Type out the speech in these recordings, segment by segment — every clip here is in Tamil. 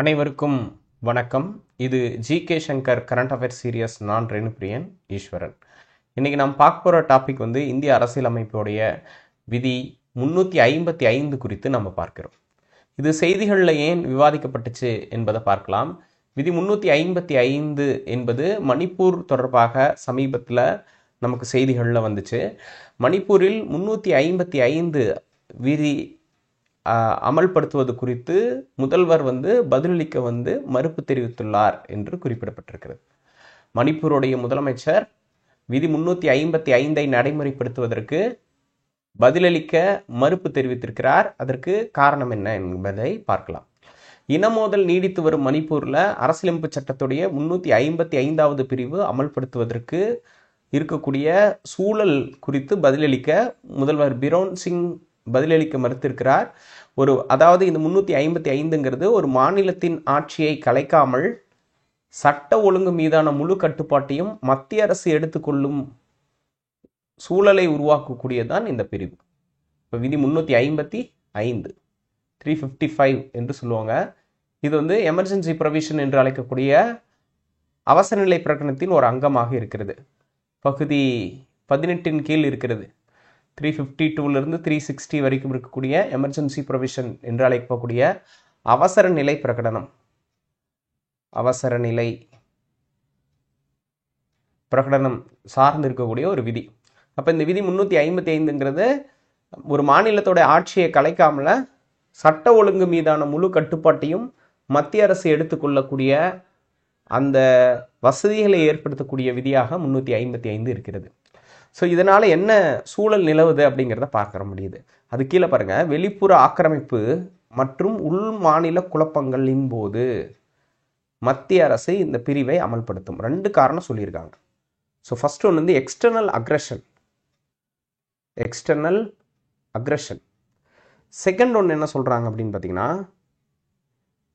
அனைவருக்கும் வணக்கம். இது GK Shankar current affairs series. நான் ரேணுபிரியன் ஈஸ்வரன். இன்னைக்கு நாம் பார்க்க போகிற டாபிக் இந்திய அரசியலமைப்புடைய விதி 355 குறித்து நம்ம பார்க்கிறோம். இது செய்திகளில் ஏன் விவாதிக்கப்பட்டுச்சு என்பதை பார்க்கலாம். விதி 355 என்பது மணிப்பூர் தொடர்பாக சமீபத்தில் நமக்கு செய்திகளில் வந்துச்சு. மணிப்பூரில் 355 விதி அமல்படுத்துவது குறித்து முதல்வர் பதிலளிக்க மறுப்பு தெரிவித்துள்ளார் என்று குறிப்பிடப்பட்டிருக்கிறது. மணிப்பூருடைய முதலமைச்சர் விதி 355 நடைமுறைப்படுத்துவதற்கு பதிலளிக்க மறுப்பு தெரிவித்திருக்கிறார். அதற்கு காரணம் என்ன என்பதை பார்க்கலாம். இனமோதல் நீடித்து வரும் மணிப்பூரில் அரசியலமைப்பு சட்டத்துடைய 355வது பிரிவு அமல்படுத்துவதற்கு இருக்கக்கூடிய சூழல் குறித்து பதிலளிக்க முதல்வர் பிரவுன் சிங் பதிலளிக்க மறுத்திருக்கிறார். அதாவது இந்த 355ங்கிறது ஒரு மாநிலத்தின் ஆட்சியை கலைக்காமல் சட்ட ஒழுங்கு மீதான முழு கட்டுப்பாட்டையும் மத்திய அரசு எடுத்துக்கொள்ளும் சூழலை உருவாக்கக்கூடியதான் இந்த பிரிவு. இப்போ விதி 355 355 என்று சொல்லுவாங்க. இது எமர்ஜென்சி ப்ரொவிஷன் என்று அழைக்கக்கூடிய அவசரநிலை பிரகடனத்தின் ஒரு அங்கமாக இருக்கிறது. பகுதி 18 கீழ் இருக்கிறது. 352லிருந்து 360 வரைக்கும் இருக்கக்கூடிய எமர்ஜென்சி ப்ரொவிஷன் என்று அழைக்கக்கூடிய அவசர நிலை பிரகடனம். அவசர நிலை பிரகடனம் சார்ந்து இருக்கக்கூடிய ஒரு விதி. அப்போ இந்த விதி 355ங்கிறது ஒரு மாநிலத்தோட ஆட்சியை கலைக்காமல சட்ட ஒழுங்கு மீதான முழு கட்டுப்பாட்டையும் மத்திய அரசு எடுத்துக்கொள்ளக்கூடிய அந்த வசதிகளை ஏற்படுத்தக்கூடிய விதியாக 355 இருக்கிறது. ஸோ இதனால் என்ன சூழல் நிலவுது அப்படிங்கிறத பார்க்க முடியுது. அது கீழே பாருங்க. வெளிப்புற ஆக்கிரமிப்பு மற்றும் உள் மாநில குழப்பங்களின் போது மத்திய அரசு இந்த பிரிவை அமல்படுத்தும். 2 காரணம் சொல்லியிருக்காங்க. ஸோ ஃபர்ஸ்ட் ஒன்று external aggression. External aggression. Second ஒன்று என்ன சொல்கிறாங்க அப்படின்னு பார்த்தீங்கன்னா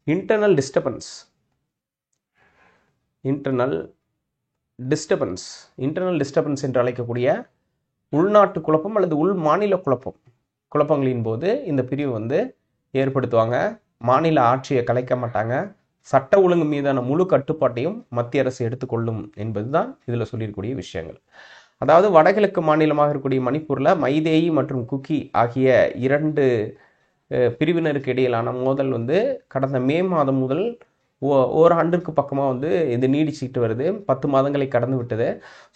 இன்டர்னல் டிஸ்டர்பன்ஸ். இன்டர்னல் டிஸ்டர்பன்ஸ் என்று அழைக்கக்கூடிய உள்நாட்டு குழப்பம் அல்லது உள் மாநில குழப்பங்களின் போது இந்த பிரிவு ஏற்படுத்துவாங்க. மாநில ஆட்சியை கலைக்க மாட்டாங்க. சட்ட ஒழுங்கு மீதான முழு கட்டுப்பாட்டையும் மத்திய அரசு எடுத்துக்கொள்ளும் என்பது தான் இதில் சொல்லியிருக்கக்கூடிய விஷயங்கள். அதாவது வடகிழக்கு மாநிலமாக இருக்கக்கூடிய மணிப்பூரில் மைதேயி மற்றும் குக்கி ஆகிய 2 பிரிவினருக்கு இடையிலான மோதல் கடந்த மே மாதம் முதல் ஓராண்டிற்கு பக்கமாக இது நீடிச்சுக்கிட்டு வருது. 10 மாதங்களை கடந்து விட்டது.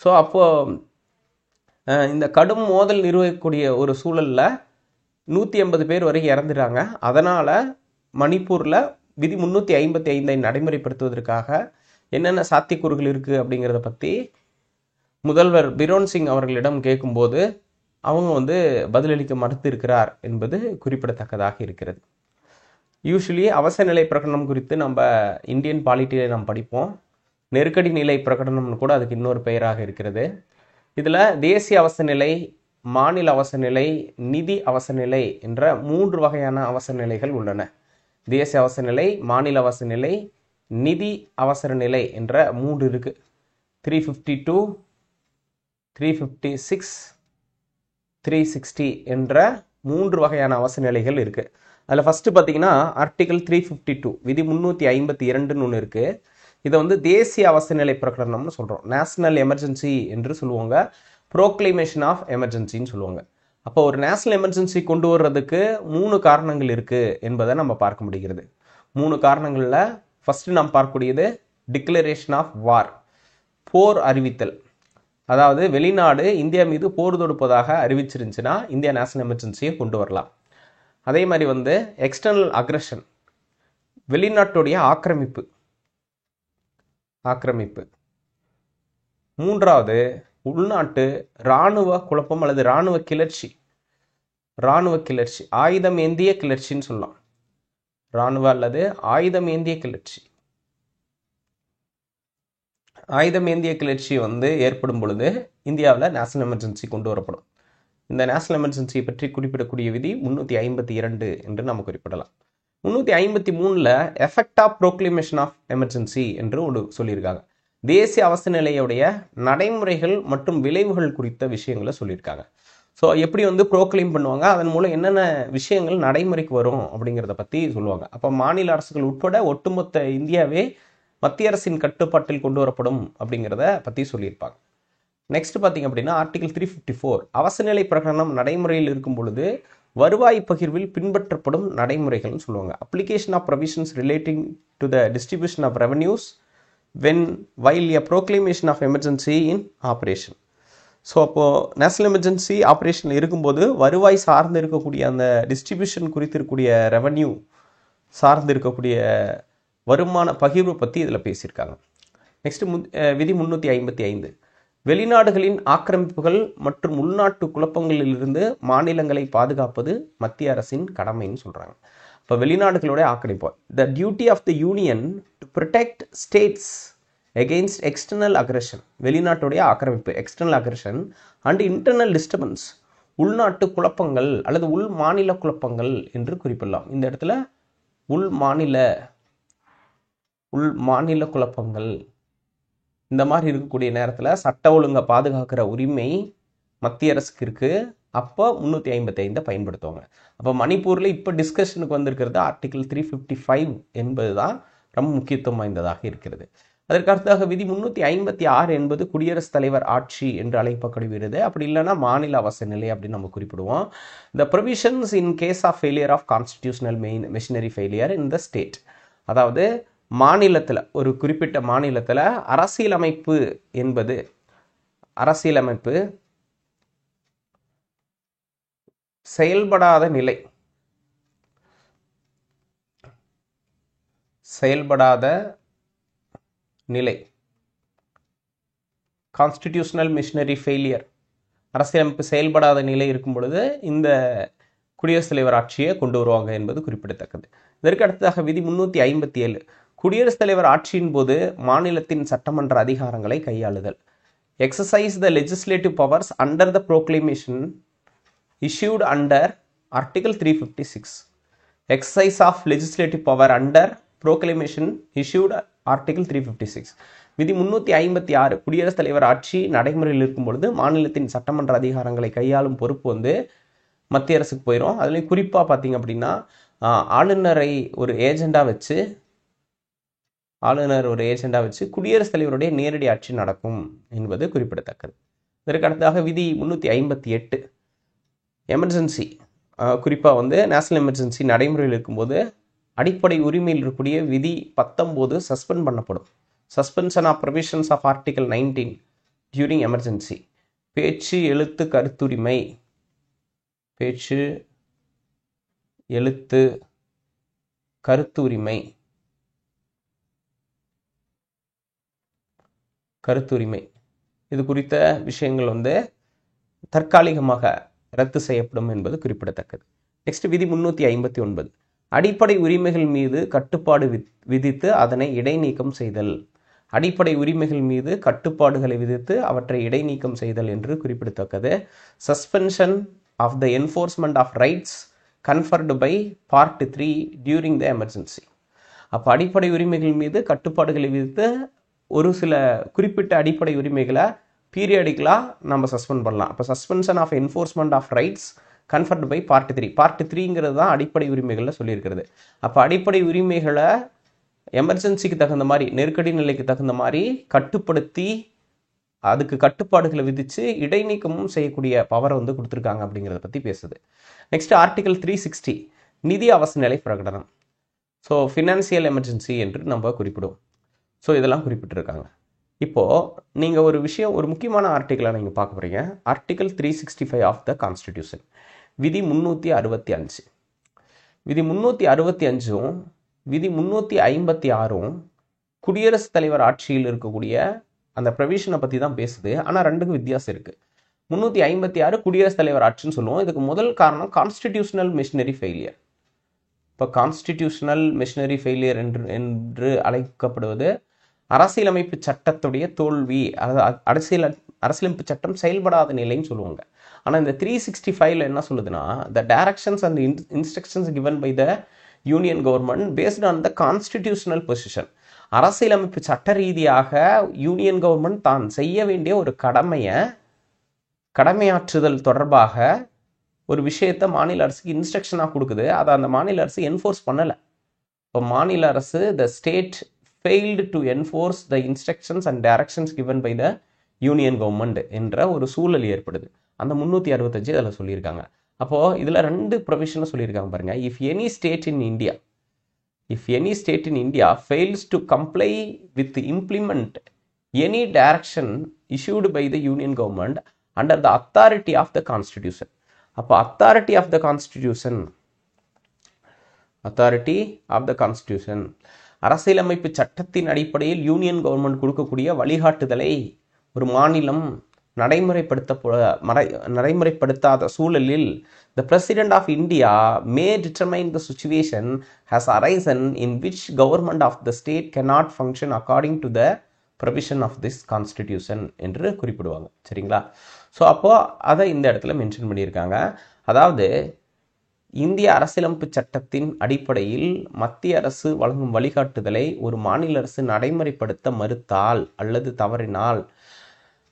ஸோ அப்போது இந்த கடும் மோதல் நிறுவக்கூடிய ஒரு சூழலில் 180 பேர் வரைக்கும் இறந்துட்டாங்க. அதனால் மணிப்பூரில் விதி 355 நடைமுறைப்படுத்துவதற்காக என்னென்ன சாத்தியக்கூறுகள் இருக்குது அப்படிங்கிறத பற்றி முதல்வர் பிரவுன் சிங் அவர்களிடம் கேட்கும்போது அவங்க பதிலளிக்க மறுத்து இருக்கிறார் என்பது குறிப்பிடத்தக்கதாக இருக்கிறது. யூஸ்வலி அவசர நிலை பிரகடனம் குறித்து நம்ம இந்தியன் பாலிட்டியில் நாம் படிப்போம். நெருக்கடி நிலை பிரகடனம்னு கூட அதுக்கு இன்னொரு பெயராக இருக்கிறது. இதில் தேசிய அவசர நிலை, மாநில அவசர நிலை, நிதி அவசர நிலை என்ற 3 வகையான அவசர நிலைகள் உள்ளன. தேசிய அவசர நிலை, மாநில அவசர நிலை, நிதி அவசர நிலை என்ற 3 இருக்கு. 352, 356, 360 என்ற 3 வகையான அவசர நிலைகள் இருக்கு. அதில் ஃபஸ்ட்டு பார்த்தீங்கன்னா ஆர்டிகல் 352 விதி 352ன்னு ஒன்று இருக்குது. இதை தேசிய அவசர நிலை பிரகடனம்னு சொல்கிறோம். நேஷனல் எமர்ஜென்சி என்று சொல்லுவாங்க. ப்ரோக்ளைமேஷன் ஆஃப் எமர்ஜென்சின்னு சொல்லுவாங்க. அப்போ ஒரு நேஷனல் எமர்ஜென்சி கொண்டு வர்றதுக்கு 3 காரணங்கள் இருக்குது என்பதை நம்ம பார்க்க முடிகிறது. 3 காரணங்களில் ஃபஸ்ட்டு நாம் பார்க்கக்கூடியது டிக்ளரேஷன் ஆஃப் வார், போர் அறிவித்தல். அதாவது வெளிநாடு இந்தியா மீது போர் தொடுப்பதாக அறிவிச்சிருந்துச்சுன்னா இந்தியா நேஷனல் எமர்ஜென்சியை கொண்டு வரலாம். அதே மாதிரி எக்ஸ்டர்னல் அக்ரஷன், வெளிநாட்டுடைய ஆக்கிரமிப்பு. 3வது உள்நாட்டு இராணுவ குழப்பம் அல்லது இராணுவ கிளர்ச்சி, ஆயுதம் ஏந்திய கிளர்ச்சின்னு சொல்லலாம். இராணுவ அல்லது ஆயுதம் ஏந்திய கிளர்ச்சி. ஆயுதம் ஏந்திய கிளர்ச்சி ஏற்படும் பொழுது இந்தியாவில் நேஷனல் எமர்ஜென்சி கொண்டு வரப்படும். இந்த நேஷனல் எமர்ஜென்சியை பற்றி குறிப்பிடக்கூடிய விதி 352 என்று நம்ம குறிப்பிடலாம். 353ல் எஃபெக்ட் ஆஃப் ப்ரோக்ளிமேஷன் ஆஃப் எமர்ஜென்சி என்று ஒன்று சொல்லியிருக்காங்க. தேசிய அவசர நிலையுடைய நடைமுறைகள் மற்றும் விளைவுகள் குறித்த விஷயங்களை சொல்லியிருக்காங்க. ஸோ எப்படி வந்து ப்ரோக்ளைம் பண்ணுவாங்க, அதன் மூலம் என்னென்ன விஷயங்கள் நடைமுறைக்கு வரும் அப்படிங்கிறத பற்றி சொல்லுவாங்க. அப்போ மாநில அரசுகள் உட்பட ஒட்டுமொத்த இந்தியாவே மத்திய அரசின் கட்டுப்பாட்டில் கொண்டு வரப்படும் அப்படிங்கிறத பற்றி சொல்லியிருப்பாங்க. நெக்ஸ்ட் பார்த்தீங்க அப்படின்னா ஆர்டிகல் 354 அவசரநிலை பிரகடனம் நடைமுறையில் இருக்கும் பொழுது வருவாய் பகிர்வில் பின்பற்றப்படும் நடைமுறைகள்னு சொல்லுவாங்க. Application of provisions relating to the distribution of revenues when while a proclamation of emergency in operation. So அப்போது நேஷனல் எமர்ஜென்சி ஆப்ரேஷனில் இருக்கும்போது வருவாய் சார்ந்து இருக்கக்கூடிய அந்த டிஸ்ட்ரிபியூஷன் குறித்து இருக்கக்கூடிய ரெவன்யூ சார்ந்து இருக்கக்கூடிய வருமான பகிர்வு பற்றி இதில் பேசியிருக்காங்க. நெக்ஸ்ட் விதி 355 வெளிநாடுகளின் ஆக்கிரமிப்புகள் மற்றும் உள்நாட்டு குழப்பங்களிலிருந்து மாநிலங்களை பாதுகாப்பது மத்திய அரசின் கடமைன்னு சொல்கிறாங்க. இப்போ வெளிநாடுகளோட ஆக்கிரமிப்பு, the duty of the union to protect states against external aggression, வெளிநாட்டுடைய ஆக்கிரமிப்பு external aggression and internal disturbance, உள்நாட்டு குழப்பங்கள் அல்லது உள் மாநில குழப்பங்கள் என்று குறிப்பிடலாம். இந்த இடத்துல உள் மாநில குழப்பங்கள் இந்த மாதிரி இருக்கக்கூடிய நேரத்தில் சட்ட ஒழுங்கை பாதுகாக்கிற உரிமை மத்திய அரசுக்கு இருக்குது. அப்போ 355 பயன்படுத்துவாங்க. அப்போ மணிப்பூரில் இப்போ டிஸ்கஷனுக்கு வந்திருக்கிறது ஆர்டிகல் 355 என்பது தான் ரொம்ப முக்கியத்துவம் வாய்ந்ததாக இருக்கிறது. அதற்கு அடுத்ததாக விதி 356 என்பது குடியரசுத் தலைவர் ஆட்சி என்று அழைக்கப்படுகிறது. அப்படி இல்லைன்னா மாநில அவசர நிலை அப்படின்னு நம்ம குறிப்பிடுவோம். The provisions in case of failure of constitutional machinery failure in the state, அதாவது மாநிலத்தில் ஒரு குறிப்பிட்ட மாநிலத்தில் அரசியலமைப்பு என்பது செயல்படாத நிலை கான்ஸ்டிடியூஷனல் மிஷினரி ஃபெயிலியர், அரசியலமைப்பு செயல்படாத நிலை இருக்கும் பொழுது இந்த குடியரசுத் தலைவர் ஆட்சியை கொண்டு வருவாங்க என்பது குறிப்பிடத்தக்கது. இதற்கு அடுத்ததாக விதி 357 குடியரசுத் தலைவர் ஆட்சியின் போது மாநிலத்தின் சட்டமன்ற அதிகாரங்களை கையாளுதல். Exercise the legislative powers under the proclamation issued under Article 356. Exercise of legislative power under proclamation issued Article 356. விதி 356 குடியரசுத் தலைவர் ஆட்சி நடைமுறையில் இருக்கும் பொழுது மாநிலத்தின் சட்டமன்ற அதிகாரங்களை கையாளும் பொறுப்பு வந்து மத்திய அரசுக்கு போயிடும். அதுலேயும் குறிப்பாக பார்த்தீங்க அப்படின்னா ஆளுநரை ஒரு ஏஜெண்டாக வச்சு குடியரசுத் தலைவருடைய நேரடி ஆட்சி நடக்கும் என்பது குறிப்பிடத்தக்கது. இதற்கு அடுத்ததாக விதி 358 எமர்ஜென்சி, குறிப்பாக வந்து நேஷனல் எமர்ஜென்சி நடைமுறையில் இருக்கும்போது அடிப்படை உரிமையில் இருக்கக்கூடிய விதி 19 சஸ்பெண்ட் பண்ணப்படும். Suspension of provisions of article 19 during emergency. பேச்சு எழுத்து கருத்துரிமை இது குறித்த விஷயங்கள் வந்து தற்காலிகமாக ரத்து செய்யப்படும் என்பது குறிப்பிடத்தக்கது. நெக்ஸ்ட் விதி 359 அடிப்படை உரிமைகள் மீது கட்டுப்பாடு விதித்து அதனை இடைநீக்கம் செய்தல். அடிப்படை உரிமைகள் மீது கட்டுப்பாடுகளை விதித்து அவற்றை இடைநீக்கம் செய்தல் என்று குறிப்பிடத்தக்கது. Suspension of the enforcement of rights conferred by part 3 during the emergency. அப்போ அடிப்படை உரிமைகள் மீது கட்டுப்பாடுகளை விதித்து ஒரு சில குறிப்பிட்ட அடிப்படை உரிமைகளை பீரியாடிக்கலாக நம்ம சஸ்பெண்ட் பண்ணலாம். அப்போ suspension of enforcement of rights conferred by part 3. Part 3ங்கிறது தான் அடிப்படை உரிமைகளில் சொல்லியிருக்கிறது. அப்போ அடிப்படை உரிமைகளை எமர்ஜென்சிக்கு தகுந்த மாதிரி, நெருக்கடி நிலைக்கு தகுந்த மாதிரி கட்டுப்படுத்தி அதுக்கு கட்டுப்பாடுகளை விதித்து இடைநீக்கமும் செய்யக்கூடிய பவரை வந்து கொடுத்துருக்காங்க அப்படிங்கிறத பற்றி பேசுது. நெக்ஸ்ட் ஆர்டிகல் 360 நிதி அவசர நிலை பிரகடனம். ஸோ ஃபினான்சியல் எமர்ஜென்சி என்று நம்ம குறிப்பிடுவோம். ஸோ இதெல்லாம் குறிப்பிட்டிருக்காங்க. இப்போது நீங்கள் ஒரு முக்கியமான ஆர்டிக்கலை நீங்கள் பார்க்க போகிறீங்க. Article 365 of the constitution. விதி 365. விதி 365ம் விதி 356ம் குடியரசுத் தலைவர் ஆட்சியில் இருக்கக்கூடிய அந்த ப்ரொவிஷனை பற்றி தான் பேசுது. ஆனால் ரெண்டுக்கும் வித்தியாசம் இருக்குது. 356 குடியரசுத் தலைவர் ஆட்சின்னு சொல்லுவோம். இதுக்கு முதல் காரணம் கான்ஸ்டிடியூஷனல் மிஷினரி ஃபெயிலியர். இப்போ கான்ஸ்டிடியூஷனல் மிஷினரி ஃபெயிலியர் என்று அழைக்கப்படுவது அரசியலமைப்பு சட்டத்துடைய தோல்வி, அரசியலமைப்பு சட்டம் செயல்படாத நிலைன்னு சொல்லுவாங்க. ஆனால் இந்த 365 என்ன சொல்லுதுன்னா, the directions and instructions given by the union government based on the constitutional position. அரசியலமைப்பு சட்ட ரீதியாக யூனியன் கவர்மெண்ட் தான் செய்ய வேண்டிய ஒரு கடமையாற்றுதல் தொடர்பாக ஒரு விஷயத்தை மாநில அரசுக்கு இன்ஸ்ட்ரக்ஷனாக கொடுக்குது. அதை அந்த மாநில அரசு என்ஃபோர்ஸ் பண்ணலை. இப்போ மாநில அரசு the state failed to enforce the instructions and directions given by the union government என்ற ஒரு சூழல் ஏற்படுது. அந்த 365 அதில் சொல்லியிருக்காங்க. அப்போது இதில் 2 ப்ரொவிஷனும் சொல்லியிருக்காங்க பாருங்கள். If any state in India fails to comply with implement any direction issued by the union government under the authority of the constitution. அப்போ authority of the constitution அரசியலமைப்பு சட்டத்தின் அடிப்படையில் யூனியன் கவர்மெண்ட் கொடுக்கக்கூடிய வழிகாட்டுதலை ஒரு மாநிலம் நடைமுறைப்படுத்தாத சூழலில் the president of India may determine the situation has arisen in which government of the state cannot function according to the provision of this constitution என்று குறிப்பிடுவாங்க. சரிங்களா? ஸோ அப்போ அதை இந்த இடத்துல மென்ஷன் பண்ணியிருக்காங்க. அதாவது இந்திய அரசியலமைப்பு சட்டத்தின் அடிப்படையில் மத்திய அரசு வழங்கும் வழிகாட்டுதலை ஒரு மாநில அரசு நடைமுறைப்படுத்த மறுத்தால் அல்லது தவறினால்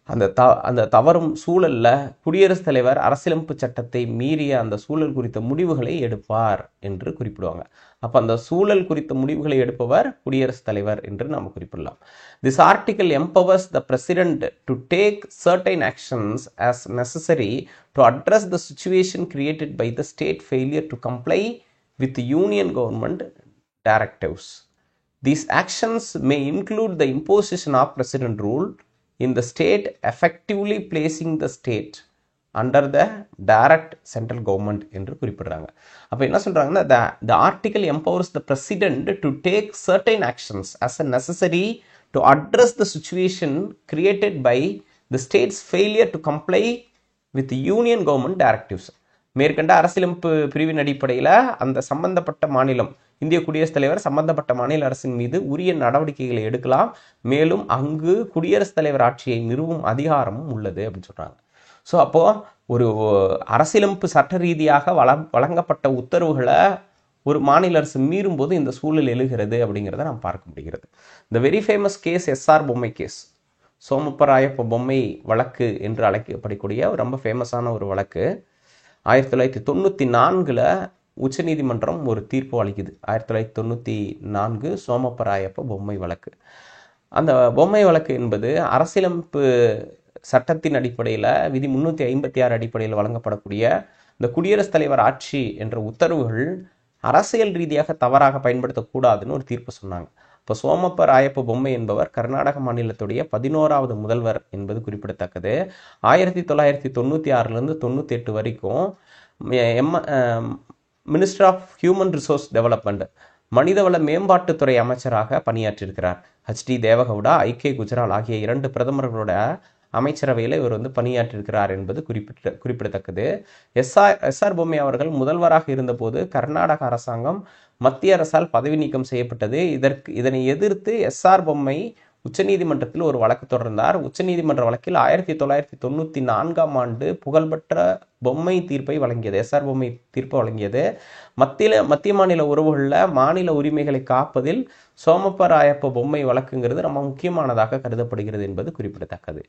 அந்த தவறும் சூழல்ல குடியரசுத் தலைவர் அரசியலமைப்பு சட்டத்தை மீறிய அந்த சூழல் குறித்த முடிவுகளை எடுப்பார் என்று குறிப்பிடுவாங்க. அப்போ அந்த சூழல் குறித்த முடிவுகளை எடுப்பவர் குடியரசுத் தலைவர் என்று நாம் குறிப்பிடலாம். This article empowers the president to take certain actions as necessary to address the situation created by the state failure to comply with the union government directives. These actions may include the imposition of president rule in the state, effectively placing the state under the direct central government என்று குறிப்பிடுறாங்க. அப்போ என்ன சொல்றாங்கன்னா, the article empowers the president to take certain actions as a necessary to address the situation created by the state's failure to comply with the union government directives. மேற்கண்ட அரசியலமைப்பு பிரிவின் அடிப்படையில் அந்த சம்பந்தப்பட்ட மாநிலம், இந்திய குடியரசுத் தலைவர் சம்பந்தப்பட்ட மாநில அரசின் மீது உரிய நடவடிக்கைகளை எடுக்கலாம். மேலும் அங்கு குடியரசுத் தலைவர் ஆட்சியை நிறுவும் அதிகாரமும் உள்ளது அப்படின்னு சொல்றாங்க. ஸோ அப்போ ஒரு அரசியலமைப்பு சட்ட ரீதியாக வழங்கப்பட்ட உத்தரவுகளை ஒரு மாநில அரசு மீறும் போது இந்த சூழல் எழுகிறது அப்படிங்கிறத நாம் பார்க்க முடிகிறது. இந்த வெரி ஃபேமஸ் கேஸ் எஸ்ஆர் பொம்மை கேஸ், சோமப்பராயப்ப பொம்மை வழக்கு என்று அழைக்கப்படக்கூடிய ரொம்ப ஃபேமஸான ஒரு வழக்கு. 1994 உச்சநீதிமன்றம் ஒரு தீர்ப்பு அளிக்குது. 1994 சோமப்பராயப்ப பொம்மை வழக்கு. அந்த பொம்மை வழக்கு என்பது அரசியலமைப்பு சட்டத்தின் அடிப்படையில் விதி 356 அடிப்படையில் வழங்கப்படக்கூடிய இந்த குடியரசுத் தலைவர் ஆட்சி என்ற உத்தரவுகள் அரசியல் ரீதியாக தவறாக பயன்படுத்தக்கூடாதுன்னு ஒரு தீர்ப்பு சொன்னாங்க. இப்போ சோமப்பராயப்ப பொம்மை என்பவர் கர்நாடக மாநிலத்துடைய 11வது முதல்வர் என்பது குறிப்பிடத்தக்கது. 1996 98 வரைக்கும் minister of human resource development, மனிதவள மேம்பாட்டுத்துறை அமைச்சராக பணியாற்றியிருக்கிறார். HD தேவகவுடா, IK குஜரால் ஆகிய 2 பிரதமர்களோட அமைச்சரவையில் இவர் பணியாற்றியிருக்கிறார் என்பது குறிப்பிடத்தக்கது. எஸ்ஆர் பொம்மை அவர்கள் முதல்வராக இருந்தபோது கர்நாடக அரசாங்கம் மத்திய அரசால் பதவி நீக்கம் செய்யப்பட்டது. இதனை எதிர்த்து எஸ்ஆர் பொம்மை உச்சநீதிமன்றத்தில் ஒரு வழக்கு தொடர்ந்தார். உச்சநீதிமன்ற வழக்கில் 1994 ஆண்டு புகழ்பெற்ற பொம்மை தீர்ப்பை வழங்கியது. எஸ்ஆர் பொம்மை தீர்ப்பு வழங்கியது. மத்திய மாநில உறவுகளில் மாநில உரிமைகளை காப்பதில் சோமப்பராயப்ப பொம்மை வழக்குங்கிறது ரொம்ப முக்கியமானதாக கருதப்படுகிறது என்பது குறிப்பிடத்தக்கது.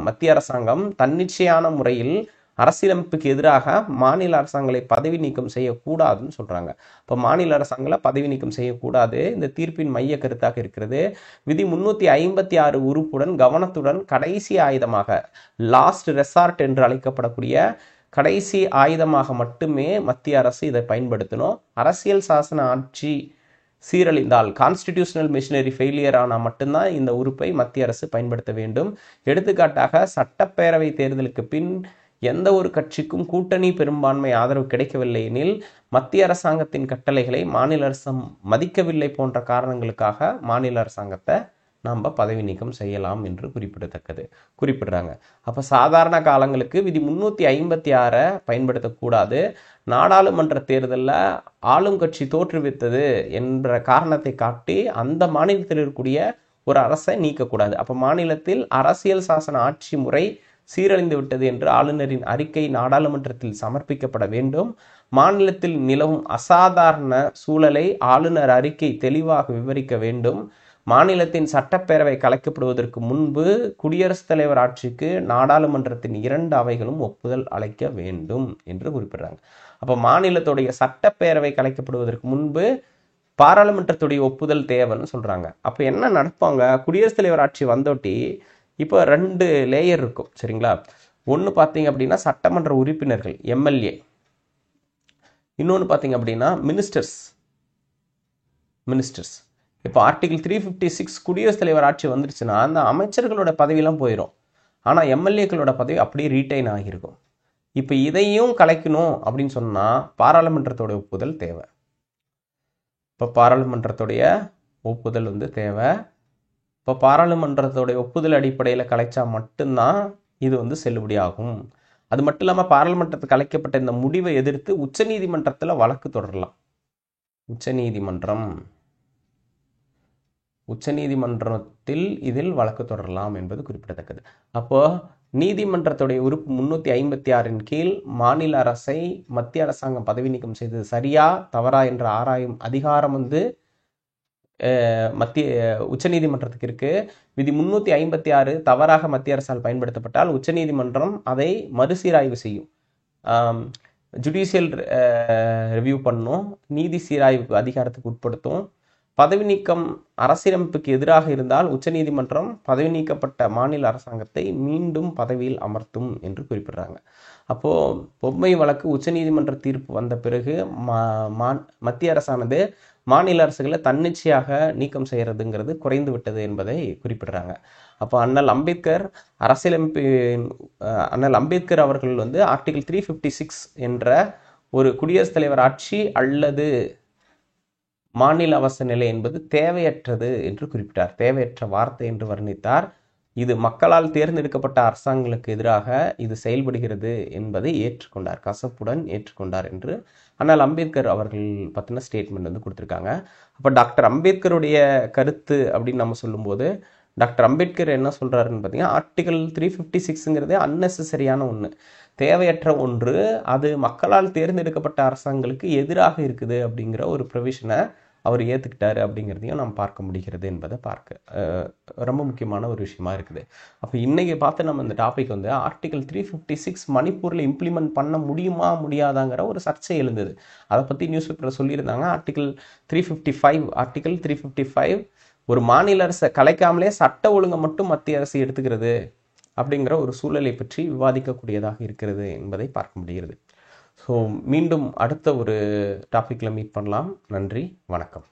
மத்திய அரசாங்கம் தன்னிச்சையான முறையில் அரசியலமைப்புக்கு எதிராக மாநில அரசாங்கங்களை பதவி நீக்கம் செய்யக்கூடாதுன்னு சொல்றாங்க. இப்போ மாநில அரசாங்கங்களை பதவி நீக்கம் செய்யக்கூடாது இந்த தீர்ப்பின் மைய கருத்தாக இருக்கிறது. விதி 356 உறுப்புடன் கவனத்துடன் கடைசி ஆயுதமாக, லாஸ்ட் ரெசார்ட் என்று அழைக்கப்படக்கூடிய கடைசி ஆயுதமாக மட்டுமே மத்திய அரசு இதை பயன்படுத்தணும். அரசியல் சாசன ஆட்சி சீரழிந்தால், கான்ஸ்டிடியூஷனல் மிஷினரி ஃபெயிலியர் ஆனால் மட்டும்தான் இந்த உறுப்பை மத்திய அரசு பயன்படுத்த வேண்டும். எடுத்துக்காட்டாக, சட்டப்பேரவை தேர்தலுக்கு பின் எந்த ஒரு கட்சிக்கும் கூட்டணி பெரும்பான்மை ஆதரவு கிடைக்கவில்லை எனில் மத்திய அரசாங்கத்தின் கட்டளைகளை மாநில அரசு மதிக்கவில்லை போன்ற காரணங்களுக்காக மாநில அரசாங்கத்தை நாம் பதவி நீக்கம் செய்யலாம் என்று குறிப்பிடுறாங்க. அப்போ சாதாரண காலங்களுக்கு விதி 356 பயன்படுத்தக்கூடாது. நாடாளுமன்ற தேர்தலில் ஆளும் கட்சி தோற்றுவித்தது என்ற காரணத்தை காட்டி அந்த மாநிலத்தில் இருக்கக்கூடிய ஒரு அரசை நீக்கக்கூடாது. அப்போ மாநிலத்தில் அரசியல் சாசன ஆட்சி முறை சீரழிந்து விட்டது என்று ஆளுநரின் அறிக்கை நாடாளுமன்றத்தில் சமர்ப்பிக்கப்பட வேண்டும். மாநிலத்தில் நிலவும் அசாதாரண சூழலை ஆளுநர் அறிக்கை தெளிவாக விவரிக்க வேண்டும். மாநிலத்தின் சட்டப்பேரவை கலைக்கப்படுவதற்கு முன்பு குடியரசுத் தலைவர் ஆட்சிக்கு நாடாளுமன்றத்தின் 2 அவைகளும் ஒப்புதல் அளிக்க வேண்டும் என்று குறிப்பிடுறாங்க. அப்போ மாநிலத்துடைய சட்டப்பேரவை கலைக்கப்படுவதற்கு முன்பு பாராளுமன்றத்துடைய ஒப்புதல் தேவைன்னு சொல்றாங்க. அப்போ என்ன நடப்பாங்க, குடியரசுத் தலைவர் ஆட்சி வந்தோட்டி இப்போ 2 லேயர் இருக்கும் சரிங்களா. ஒன்று பார்த்தீங்க அப்படின்னா சட்டமன்ற உறுப்பினர்கள் எம்எல்ஏ, இன்னொன்று பார்த்தீங்க அப்படின்னா மினிஸ்டர்ஸ். இப்போ ஆர்டிகிள் 356 குடியரசுத் தலைவர் ஆட்சி வந்துருச்சுன்னா அந்த அமைச்சர்களோட பதவியெல்லாம் போயிடும், ஆனால் எம்எல்ஏக்களோட பதவி அப்படியே ரீட்டைன் ஆகியிருக்கும். இப்போ இதையும் கலைக்கணும் அப்படின்னு சொன்னால் பாராளுமன்றத்தோட ஒப்புதல் தேவை. இப்போ பாராளுமன்றத்துடைய ஒப்புதல் தேவை. இப்போ பாராளுமன்றத்துடைய ஒப்புதல் அடிப்படையில் கலைச்சா மட்டும்தான் இது செல்லுபடியாகும். அது மட்டும் இல்லாமல் பாராளுமன்றத்தில் கலைக்கப்பட்ட இந்த முடிவை எதிர்த்து உச்சநீதிமன்றத்தில் வழக்கு தொடரலாம். உச்சநீதிமன்றத்தில் இதில் வழக்கு தொடரலாம் என்பது குறிப்பிடத்தக்கது. அப்போ நீதிமன்றத்துடைய உறுப்பு 356 கீழ் மாநில அரசை மத்திய அரசாங்கம் பதவி நீக்கம் செய்தது சரியா தவறா என்ற ஆராயும் அதிகாரம் மத்திய உச்சநீதிமன்றத்துக்கு இருக்கு. விதி 356 தவறாக மத்திய அரசால் பயன்படுத்தப்பட்டால் உச்சநீதிமன்றம் அதை மறுசீராய்வு செய்யும். ஜுடிஷியல் ரிவ்யூ பண்ணும், நீதி சீராய்வுக்கு அதிகாரத்துக்கு உட்படுத்தும். பதவி நீக்கம் அரசியலமைப்புக்கு எதிராக இருந்தால் உச்சநீதிமன்றம் பதவி நீக்கப்பட்ட மாநில அரசாங்கத்தை மீண்டும் பதவியில் அமர்த்தும் என்று குறிப்பிடுறாங்க. அப்போ பொம்மை வழக்கு உச்சநீதிமன்ற தீர்ப்பு வந்த பிறகு மத்திய அரசானது மாநில அரசுகளை தன்னிச்சையாக நீக்கம் செய்யறதுங்கிறது குறைந்து விட்டது என்பதை குறிப்பிடுறாங்க. அப்போ அண்ணல் அம்பேத்கர் அவர்கள் ஆர்டிகிள் 356 என்ற ஒரு குடியரசுத் தலைவர் ஆட்சி அல்லது மாநில அவசர நிலை என்பது தேவையற்றது என்று குறிப்பிட்டார். தேவையற்ற வார்த்தை என்று வர்ணித்தார். இது மக்களால் தேர்ந்தெடுக்கப்பட்ட அரசாங்கங்களுக்கு எதிராக இது செயல்படுகிறது என்பதை ஏற்றுக்கொண்டார், கசப்புடன் ஏற்றுக்கொண்டார் என்று அண்ணல் அம்பேத்கர் அவர்கள் பற்றின ஸ்டேட்மெண்ட் கொடுத்துருக்காங்க. அப்போ டாக்டர் அம்பேத்கருடைய கருத்து அப்படின்னு நம்ம சொல்லும்போது டாக்டர் அம்பேத்கர் என்ன சொல்றாருன்னு பார்த்தீங்கன்னா, ஆர்டிகல் 356ங்கிறதே அன்னெசரியான ஒன்று, தேவையற்ற ஒன்று, அது மக்களால் தேர்ந்தெடுக்கப்பட்ட அரசாங்கங்களுக்கு எதிராக இருக்குது அப்படிங்கிற ஒரு ப்ரொவிஷனை அவர் ஏற்றுக்கிட்டாரு அப்படிங்கிறதையும் நாம் பார்க்க முடிகிறது என்பதை ரொம்ப முக்கியமான ஒரு விஷயமா இருக்குது. அப்போ இன்னைக்கு பார்த்து நம்ம இந்த டாபிக் ஆர்டிகல் 356 மணிப்பூரில் இம்ப்ளிமெண்ட் பண்ண முடியுமா முடியாதாங்கிற ஒரு சர்ச்சை எழுந்தது. அதை பற்றி நியூஸ் பேப்பரில் சொல்லியிருந்தாங்க. ஆர்டிகல் 355 ஒரு மாநில அரசை கலைக்காமலே சட்ட ஒழுங்கை மட்டும் மத்திய அரசு எடுத்துக்கிறது அப்படிங்கிற ஒரு சூழலை பற்றி விவாதிக்கக்கூடியதாக இருக்கிறது என்பதை பார்க்க முடிகிறது. ஸோ மீண்டும் அடுத்த ஒரு டாப்பிக்கில் மீட் பண்ணலாம். நன்றி, வணக்கம்.